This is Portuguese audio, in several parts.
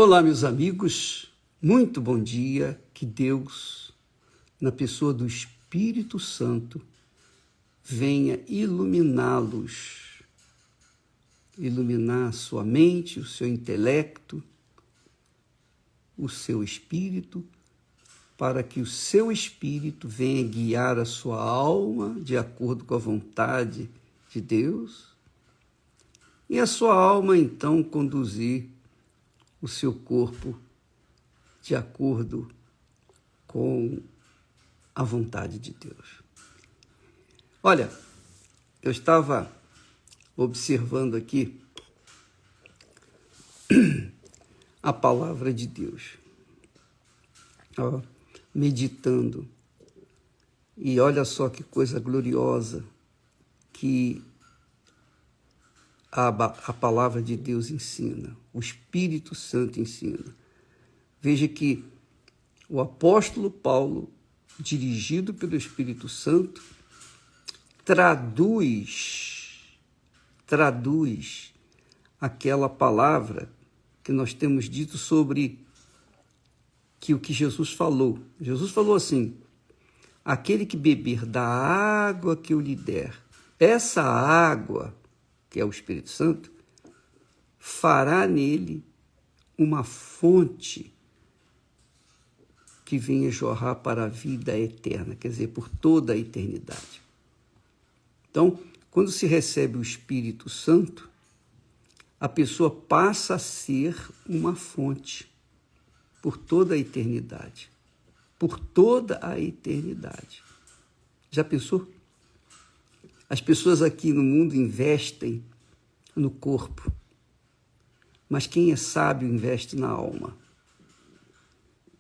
Olá, meus amigos, muito bom dia, que Deus, na pessoa do Espírito Santo, venha iluminá-los, iluminar a sua mente, o seu intelecto, o seu espírito, para que o seu espírito venha guiar a sua alma de acordo com a vontade de Deus, e a sua alma, então, conduzir o seu corpo de acordo com a vontade de Deus. Olha, eu estava observando aqui a palavra de Deus, meditando, e olha só que coisa gloriosa que a palavra de Deus ensina, o Espírito Santo ensina. Veja que o apóstolo Paulo, dirigido pelo Espírito Santo, traduz aquela palavra que nós temos dito sobre que o que Jesus falou. Jesus falou assim: aquele que beber da água que eu lhe der, essa água, que é o Espírito Santo, fará nele uma fonte que venha jorrar para a vida eterna, quer dizer, por toda a eternidade. Então, quando se recebe o Espírito Santo, a pessoa passa a ser uma fonte por toda a eternidade. Por toda a eternidade. Já pensou? As pessoas aqui no mundo investem no corpo, mas quem é sábio investe na alma.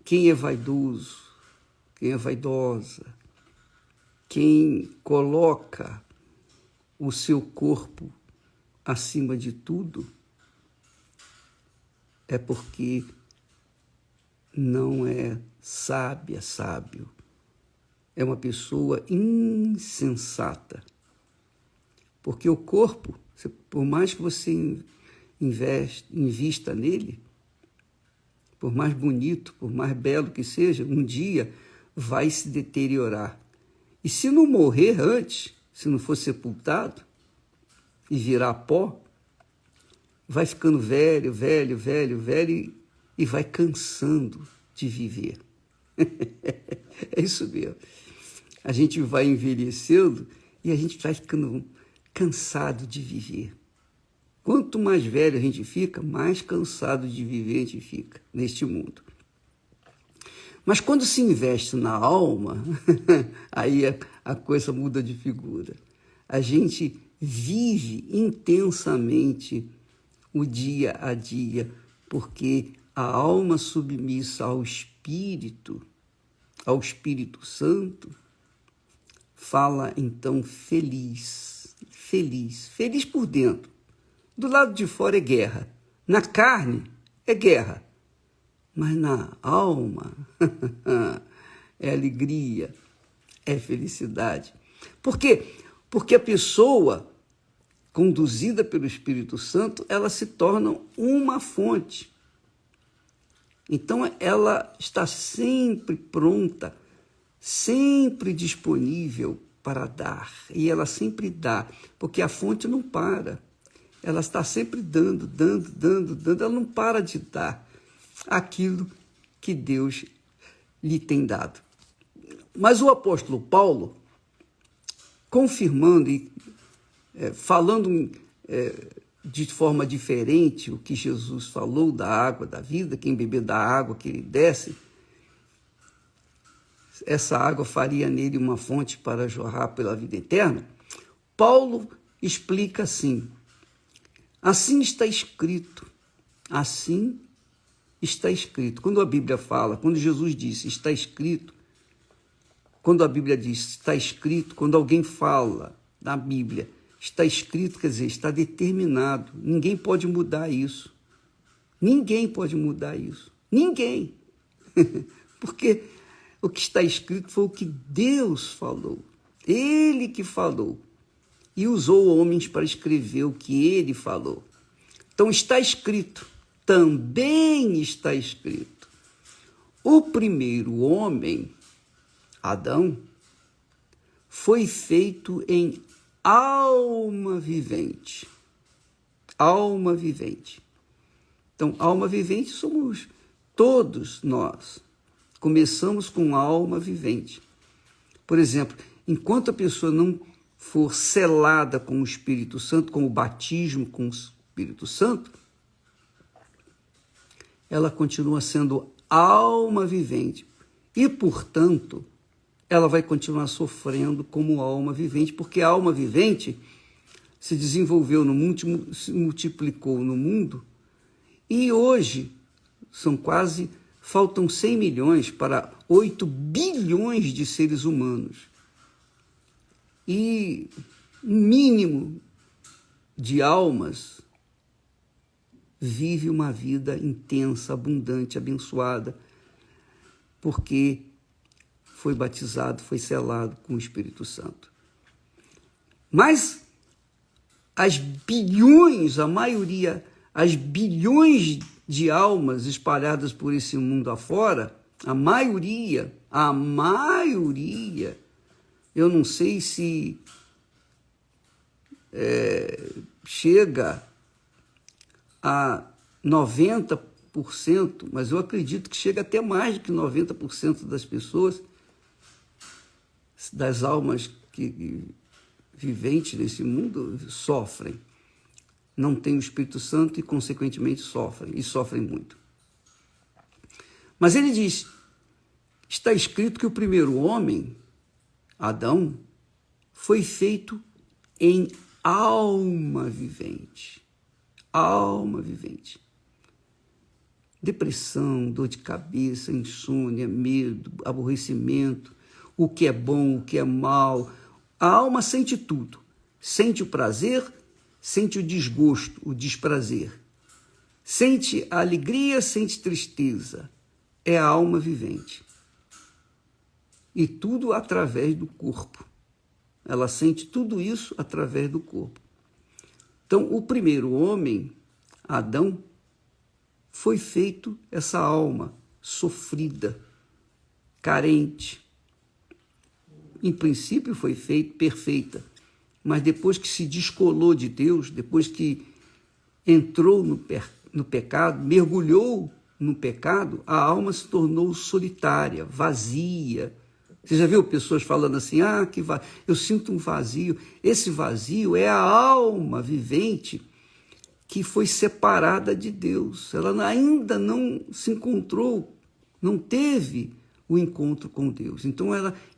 Quem é vaidoso, quem é vaidosa, quem coloca o seu corpo acima de tudo, é porque não é sábio. É uma pessoa insensata. Porque o corpo, por mais que você invista nele, por mais bonito, por mais belo que seja, um dia vai se deteriorar. E se não morrer antes, se não for sepultado e virar pó, vai ficando velho e vai cansando de viver. É isso mesmo. A gente vai envelhecendo e a gente vai ficando cansado de viver. Quanto mais velho a gente fica, mais cansado de viver a gente fica neste mundo. Mas quando se investe na alma, aí a coisa muda de figura. A gente vive intensamente o dia a dia, porque a alma submissa ao Espírito Santo, fala então feliz por dentro. Do lado de fora é guerra, na carne é guerra, mas na alma é alegria, é felicidade. Por quê? Porque a pessoa conduzida pelo Espírito Santo, ela se torna uma fonte. Então ela está sempre pronta, sempre disponível para dar, e ela sempre dá, porque a fonte não para, ela está sempre dando, ela não para de dar aquilo que Deus lhe tem dado. Mas o apóstolo Paulo, confirmando e falando de forma diferente o que Jesus falou da água da vida, quem beber da água que ele desse, essa água faria nele uma fonte para jorrar pela vida eterna. Paulo explica assim: assim está escrito, assim está escrito. Quando a Bíblia fala, quando Jesus disse está escrito, quando a Bíblia diz está escrito, quando alguém fala na Bíblia está escrito, quer dizer, está determinado. Ninguém pode mudar isso. Ninguém pode mudar isso. Ninguém. Porque o que está escrito foi o que Deus falou. Ele que falou. E usou homens para escrever o que ele falou. Então está escrito. também está escrito: o primeiro homem, Adão, foi feito em alma vivente. Alma vivente. Então, alma vivente somos todos nós. Começamos com alma vivente. Por exemplo, enquanto a pessoa não for selada com o Espírito Santo, com o batismo com o Espírito Santo, ela continua sendo alma vivente. E, portanto, ela vai continuar sofrendo como alma vivente, porque a alma vivente se desenvolveu no mundo, se multiplicou no mundo, e hoje faltam 100 milhões para 8 bilhões de seres humanos. E um mínimo de almas vive uma vida intensa, abundante, abençoada, porque foi batizado, foi selado com o Espírito Santo. Mas as bilhões, as bilhões de almas espalhadas por esse mundo afora, a maioria, eu não sei se chega a 90%, mas eu acredito que chega até mais do que 90% das pessoas, das almas que viventes nesse mundo, sofrem. Não têm o Espírito Santo e, consequentemente, sofrem muito. Mas ele diz, está escrito que o primeiro homem, Adão, foi feito em alma vivente. Alma vivente. Depressão, dor de cabeça, insônia, medo, aborrecimento, o que é bom, o que é mal. A alma sente tudo. Sente o prazer, sente o desgosto, o desprazer. Sente a alegria, sente tristeza. É a alma vivente. E tudo através do corpo. Ela sente tudo isso através do corpo. Então, o primeiro homem, Adão, foi feito essa alma sofrida, carente. Em princípio foi feito perfeita, mas depois que se descolou de Deus, depois que entrou no pecado, mergulhou no pecado, a alma se tornou solitária, vazia. Você já viu pessoas falando assim, eu sinto um vazio. Esse vazio é a alma vivente que foi separada de Deus. Ela ainda não se encontrou, não teve o encontro com Deus. Então,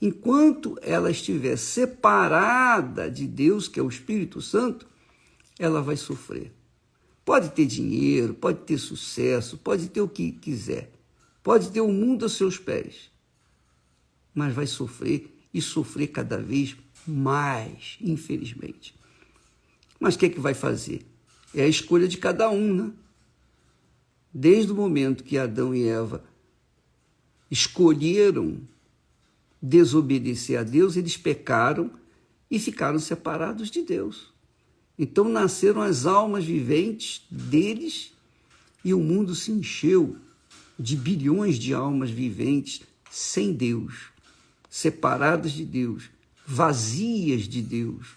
enquanto ela estiver separada de Deus, que é o Espírito Santo, ela vai sofrer. Pode ter dinheiro, pode ter sucesso, pode ter o que quiser, pode ter o mundo aos seus pés, mas vai sofrer e sofrer cada vez mais, infelizmente. Mas o que é que vai fazer? É a escolha de cada um, né? Desde o momento que Adão e Eva escolheram desobedecer a Deus, eles pecaram e ficaram separados de Deus. Então nasceram as almas viventes deles e o mundo se encheu de bilhões de almas viventes sem Deus, separadas de Deus, vazias de Deus,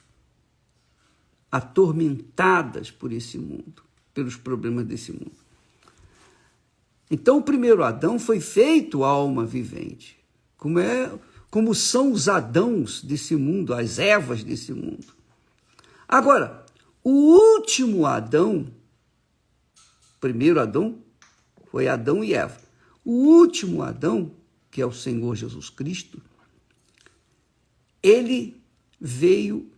atormentadas por esse mundo, pelos problemas desse mundo. Então, o primeiro Adão foi feito alma vivente, como são os Adãos desse mundo, as Evas desse mundo. Agora, o último Adão, primeiro Adão, foi Adão e Eva. O último Adão, que é o Senhor Jesus Cristo, ele veio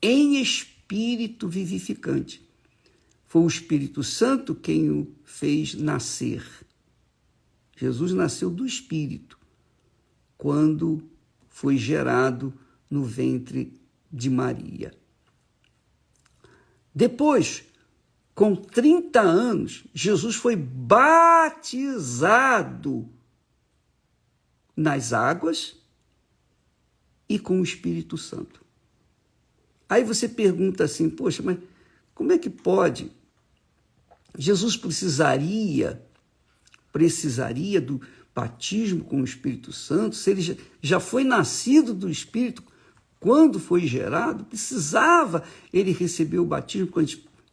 em espírito vivificante. Foi o Espírito Santo quem o fez nascer. Jesus nasceu do Espírito, quando foi gerado no ventre de Maria. Depois, com 30 anos, Jesus foi batizado nas águas e com o Espírito Santo. Aí você pergunta assim, poxa, mas como é que pode Jesus precisaria do batismo com o Espírito Santo, se ele já foi nascido do Espírito quando foi gerado, precisava ele receber o batismo com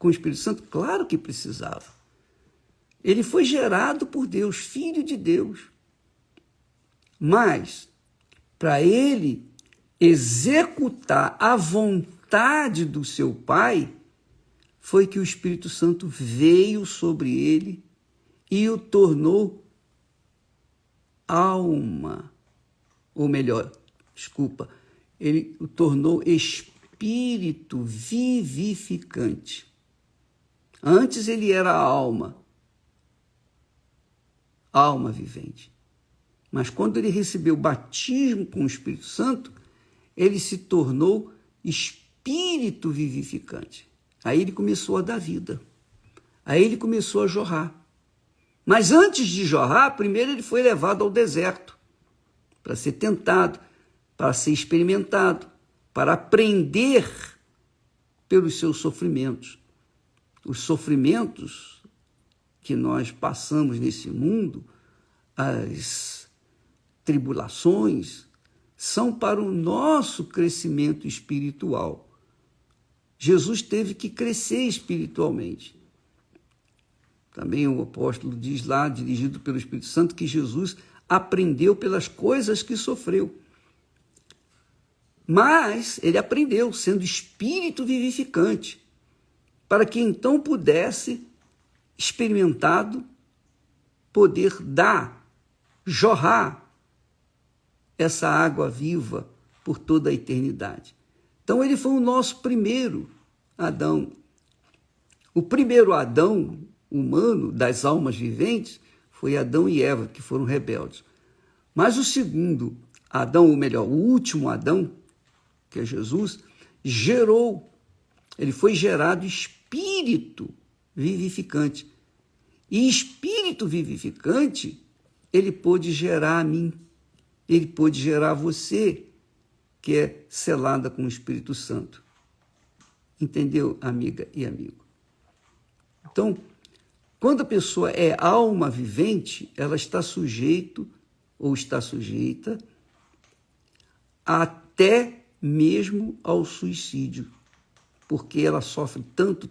o Espírito Santo? Claro que precisava. Ele foi gerado por Deus, filho de Deus. Mas, para ele executar a vontade do seu Pai, foi que o Espírito Santo veio sobre ele e o tornou alma, ou melhor, ele o tornou espírito vivificante. Antes ele era alma vivente. Mas quando ele recebeu o batismo com o Espírito Santo, ele se tornou espírito vivificante. Aí ele começou a dar vida. Aí ele começou a jorrar. Mas antes de jorrar, primeiro ele foi levado ao deserto para ser tentado, para ser experimentado, para aprender pelos seus sofrimentos. Os sofrimentos que nós passamos nesse mundo, as tribulações, são para o nosso crescimento espiritual. Jesus teve que crescer espiritualmente. Também o apóstolo diz lá, dirigido pelo Espírito Santo, que Jesus aprendeu pelas coisas que sofreu. Mas ele aprendeu sendo espírito vivificante, para que então pudesse, experimentado, poder jorrar essa água viva por toda a eternidade. Então ele foi o nosso primeiro Adão. O primeiro Adão humano, das almas viventes, foi Adão e Eva, que foram rebeldes. Mas o segundo Adão, ou melhor, o último Adão, que é Jesus, ele foi gerado espírito vivificante. E espírito vivificante, ele pôde gerar a mim, ele pôde gerar você, que é selada com o Espírito Santo. Entendeu, amiga e amigo? Então, quando a pessoa é alma vivente, ela está sujeito ou está sujeita até mesmo ao suicídio, porque ela sofre tanto,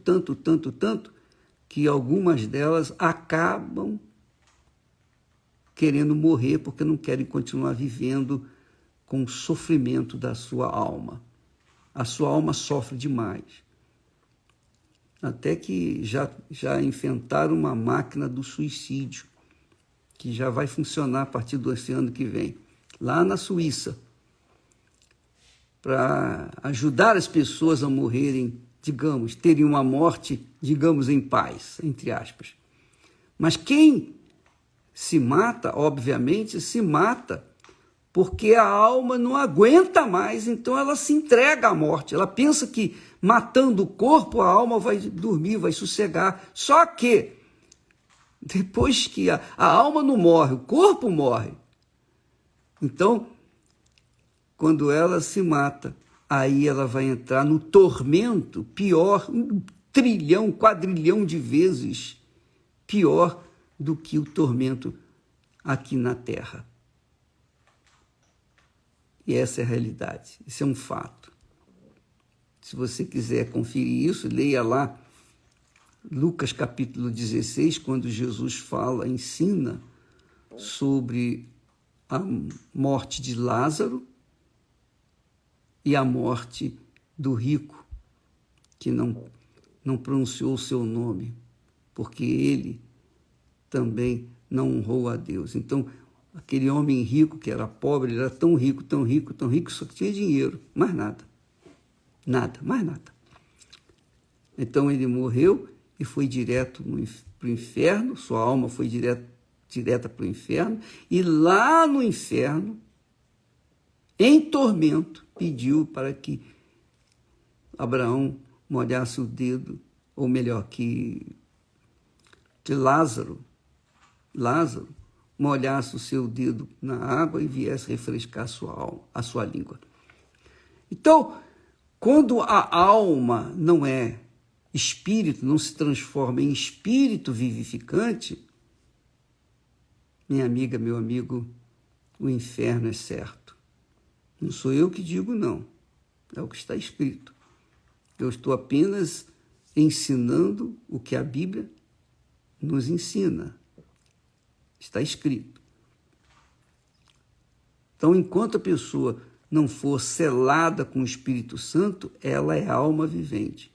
que algumas delas acabam querendo morrer porque não querem continuar vivendo com o sofrimento da sua alma. A sua alma sofre demais. Até que já inventaram uma máquina do suicídio, que já vai funcionar a partir do ano que vem, lá na Suíça, para ajudar as pessoas a morrerem, digamos, terem uma morte, digamos, em paz, entre aspas. Mas quem se mata, obviamente, se mata porque a alma não aguenta mais, então ela se entrega à morte. Ela pensa que matando o corpo, a alma vai dormir, vai sossegar. Só que, depois que a alma não morre, o corpo morre. Então, quando ela se mata, aí ela vai entrar no tormento pior, 1 trilhão, quadrilhão de vezes pior do que o tormento aqui na Terra. E essa é a realidade, isso é um fato. Se você quiser conferir isso, leia lá Lucas capítulo 16, quando Jesus ensina sobre a morte de Lázaro e a morte do rico, que não pronunciou o seu nome, porque ele também não honrou a Deus. Então, aquele homem rico que era pobre, ele era tão rico, só que tinha dinheiro, mais nada. Mais nada. Então ele morreu e foi direto para o inferno, sua alma foi direta para o inferno, e lá no inferno, em tormento, pediu para que Abraão molhasse o dedo, ou melhor, que Lázaro molhasse o seu dedo na água e viesse refrescar a sua língua. Então, quando a alma não é espírito não se transforma em espírito vivificante, minha amiga, meu amigo, o inferno é certo. Não sou eu que digo, não. É o que está escrito. Eu estou apenas ensinando o que a Bíblia nos ensina. Está escrito. Então, enquanto a pessoa não for selada com o Espírito Santo, ela é alma vivente.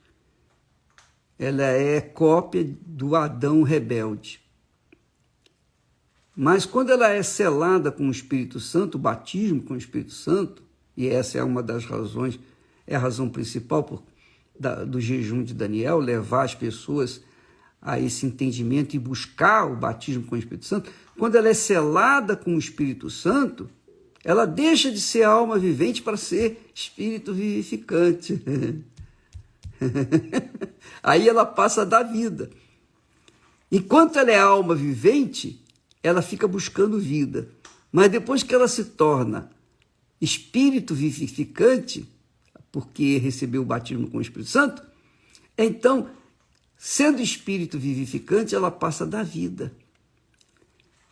Ela é cópia do Adão rebelde. Mas quando ela é selada com o Espírito Santo, o batismo com o Espírito Santo, e essa é uma das razões, é a razão principal do jejum de Daniel, levar as pessoas a esse entendimento e buscar o batismo com o Espírito Santo, quando ela é selada com o Espírito Santo, ela deixa de ser alma vivente para ser espírito vivificante. Aí ela passa a dar vida. Enquanto ela é alma vivente, ela fica buscando vida. Mas depois que ela se torna espírito vivificante, porque recebeu o batismo com o Espírito Santo, então, sendo espírito vivificante, ela passa a dar vida.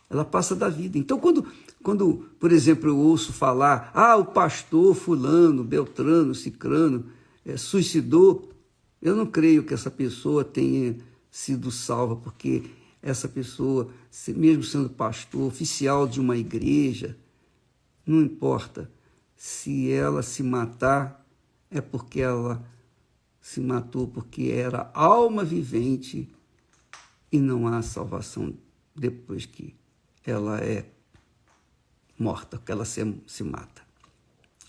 Ela passa a dar vida. Então, quando, por exemplo, eu ouço falar, o pastor fulano, beltrano, cicrano, suicidou, eu não creio que essa pessoa tenha sido salva, porque essa pessoa, mesmo sendo pastor, oficial de uma igreja, não importa, se ela se matar, é porque ela se matou, porque era alma vivente e não há salvação depois que ela é morta, que ela se mata.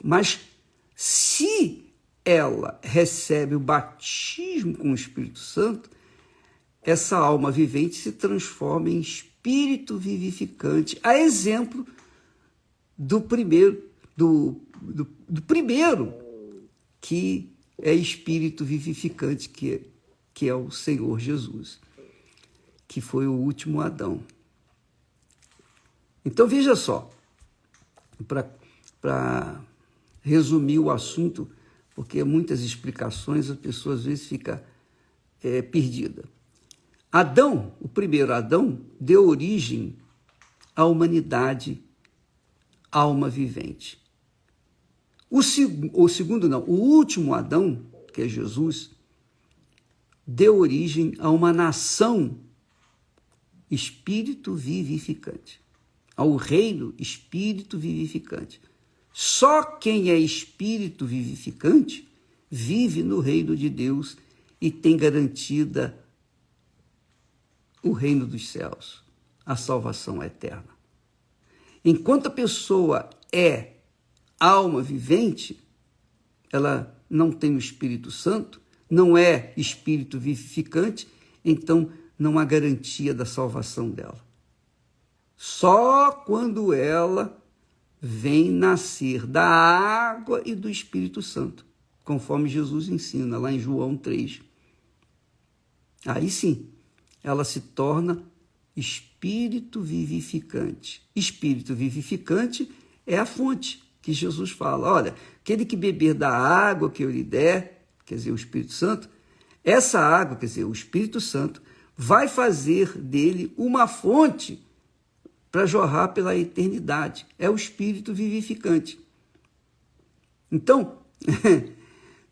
Mas se ela recebe o batismo com o Espírito Santo, essa alma vivente se transforma em espírito vivificante, a exemplo do primeiro, que é espírito vivificante, que é o Senhor Jesus, que foi o último Adão. Então, veja só, para resumir o assunto, porque muitas explicações a pessoa às vezes fica perdida. Adão, o primeiro Adão, deu origem à humanidade, alma vivente. O último Adão, que é Jesus, deu origem a uma nação espírito vivificante, ao reino espírito vivificante. Só quem é espírito vivificante vive no reino de Deus e tem garantida o reino dos céus, a salvação eterna. Enquanto a pessoa é alma vivente, ela não tem o Espírito Santo, não é espírito vivificante, então não há garantia da salvação dela. Só quando ela vem nascer da água e do Espírito Santo, conforme Jesus ensina lá em João 3. Aí sim, ela se torna espírito vivificante. Espírito vivificante é a fonte que Jesus fala. Olha, aquele que beber da água que eu lhe der, quer dizer, o Espírito Santo, essa água, quer dizer, o Espírito Santo, vai fazer dele uma fonte para jorrar pela eternidade. É o espírito vivificante. Então,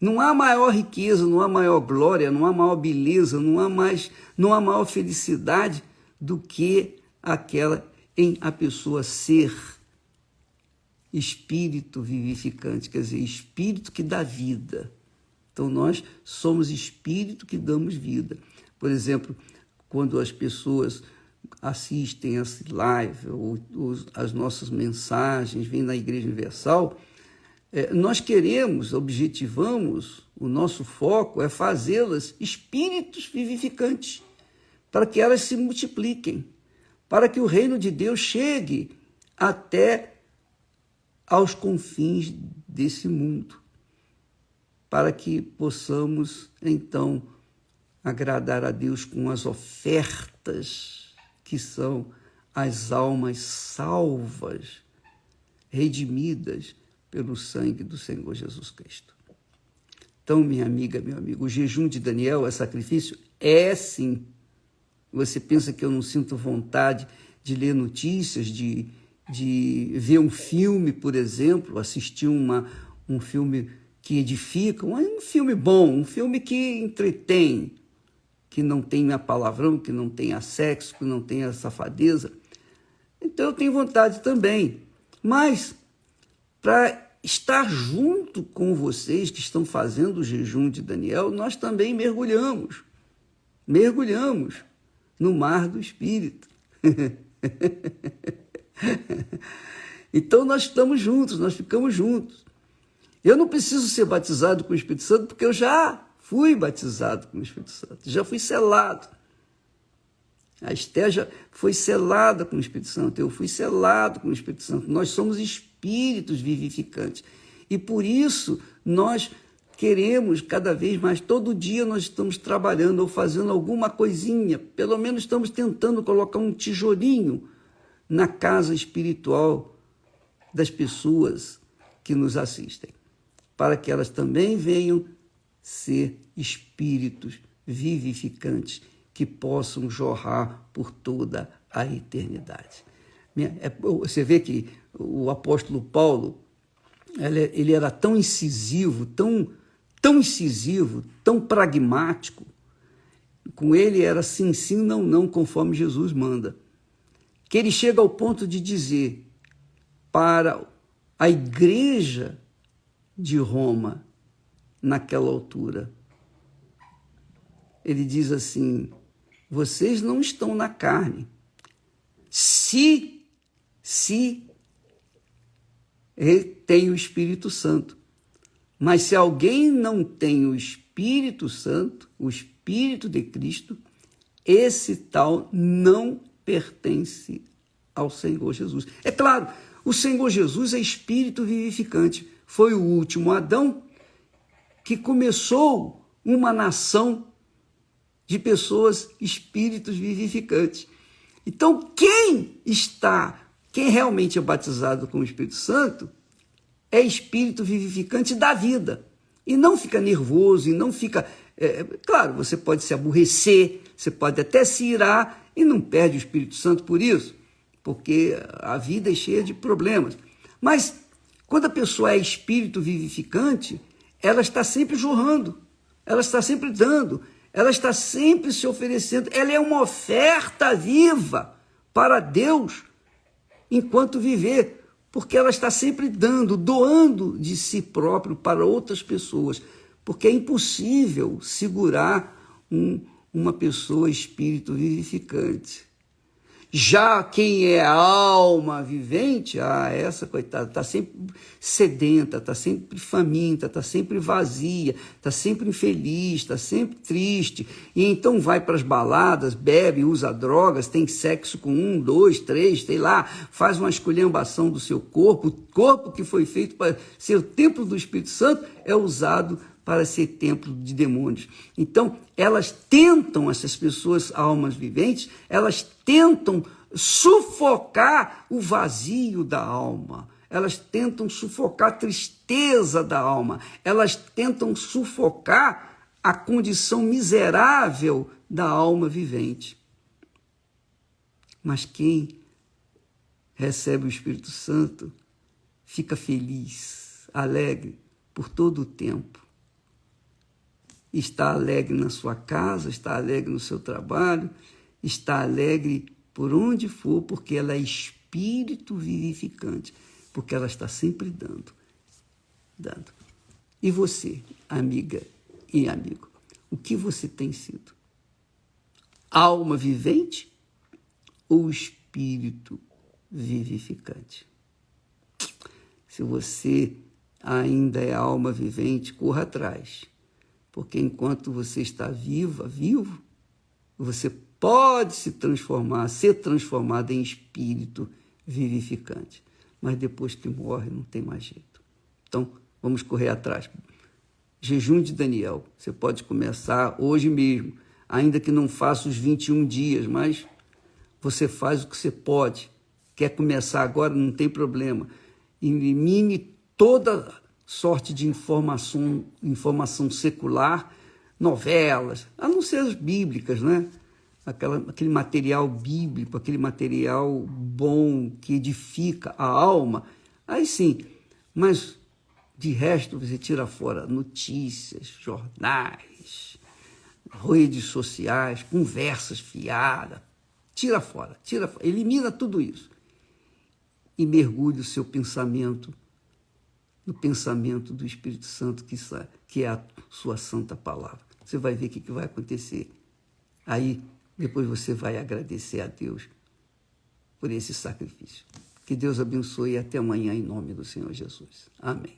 não há maior riqueza, não há maior glória, não há maior beleza, não há maior felicidade do que aquela em a pessoa ser espírito vivificante, quer dizer, espírito que dá vida. Então, nós somos espírito que damos vida. Por exemplo, quando as pessoas assistem essa live, ou as nossas mensagens, vêm na Igreja Universal, nós queremos, objetivamos, o nosso foco é fazê-las espíritos vivificantes, para que elas se multipliquem, para que o reino de Deus chegue até aos confins desse mundo, para que possamos, então, agradar a Deus com as ofertas que são as almas salvas, redimidas pelo sangue do Senhor Jesus Cristo. Então, minha amiga, meu amigo, o jejum de Daniel é sacrifício? É sim. Você pensa que eu não sinto vontade de ler notícias, de ver um filme, por exemplo, assistir um filme que edifica, um filme bom, um filme que entretém, que não tenha palavrão, que não tenha sexo, que não tenha safadeza. Então eu tenho vontade também. Mas, para estar junto com vocês que estão fazendo o jejum de Daniel, nós também mergulhamos no mar do Espírito. Então nós estamos juntos, nós ficamos juntos. Eu não preciso ser batizado com o Espírito Santo, porque eu já fui batizado com o Espírito Santo, já fui selado. A Esther já foi selada com o Espírito Santo, eu fui selado com o Espírito Santo. Nós somos espíritos vivificantes. E por isso nós queremos cada vez mais, todo dia nós estamos trabalhando ou fazendo alguma coisinha, pelo menos estamos tentando colocar um tijolinho na casa espiritual das pessoas que nos assistem, para que elas também venham ser espíritos vivificantes que possam jorrar por toda a eternidade. Você vê que o apóstolo Paulo, ele era tão incisivo, tão incisivo, tão pragmático. Com ele era sim, sim, não, não, conforme Jesus manda. Que ele chega ao ponto de dizer para a igreja de Roma, naquela altura, ele diz assim: vocês não estão na carne, se tem o Espírito Santo. Mas se alguém não tem o Espírito Santo, o Espírito de Cristo, esse tal não pertence ao Senhor Jesus. É claro, o Senhor Jesus é Espírito vivificante. Foi o último Adão que começou uma nação de pessoas, espíritos vivificantes. Então, quem realmente é batizado com o Espírito Santo é espírito vivificante da vida. E não fica nervoso, e não fica... claro, você pode se aborrecer, você pode até se irar, e não perde o Espírito Santo por isso, porque a vida é cheia de problemas. Mas, quando a pessoa é espírito vivificante, ela está sempre jorrando, ela está sempre dando, ela está sempre se oferecendo, ela é uma oferta viva para Deus enquanto viver, porque ela está sempre dando, doando de si próprio para outras pessoas, porque é impossível segurar uma pessoa espírito vivificante. Já quem é alma vivente, essa, coitada, está sempre sedenta, está sempre faminta, está sempre vazia, está sempre infeliz, está sempre triste, e então vai para as baladas, bebe, usa drogas, tem sexo com 1, 2, 3, sei lá, faz uma esculhambação do seu corpo. O corpo que foi feito para ser o templo do Espírito Santo é usado para ser templo de demônios. Então, essas pessoas, almas viventes, elas tentam sufocar o vazio da alma, elas tentam sufocar a tristeza da alma, elas tentam sufocar a condição miserável da alma vivente. Mas quem recebe o Espírito Santo fica feliz, alegre por todo o tempo. Está alegre na sua casa, está alegre no seu trabalho, está alegre por onde for, porque ela é espírito vivificante, porque ela está sempre dando. E você, amiga e amigo, o que você tem sido? Alma vivente ou espírito vivificante? Se você ainda é alma vivente, corra atrás. Porque enquanto você está vivo, você pode ser transformado em espírito vivificante. Mas depois que morre, não tem mais jeito. Então, vamos correr atrás. Jejum de Daniel. Você pode começar hoje mesmo, ainda que não faça os 21 dias, mas você faz o que você pode. Quer começar agora, não tem problema. Elimine toda sorte de informação secular, novelas, a não ser as bíblicas, né? Aquele material bíblico, aquele material bom que edifica a alma, aí sim, mas de resto você tira fora notícias, jornais, redes sociais, conversas fiadas, tira fora, elimina tudo isso e mergulhe o seu pensamento no pensamento do Espírito Santo, que é a sua santa palavra. Você vai ver o que vai acontecer. Aí, depois você vai agradecer a Deus por esse sacrifício. Que Deus abençoe e até amanhã, em nome do Senhor Jesus. Amém.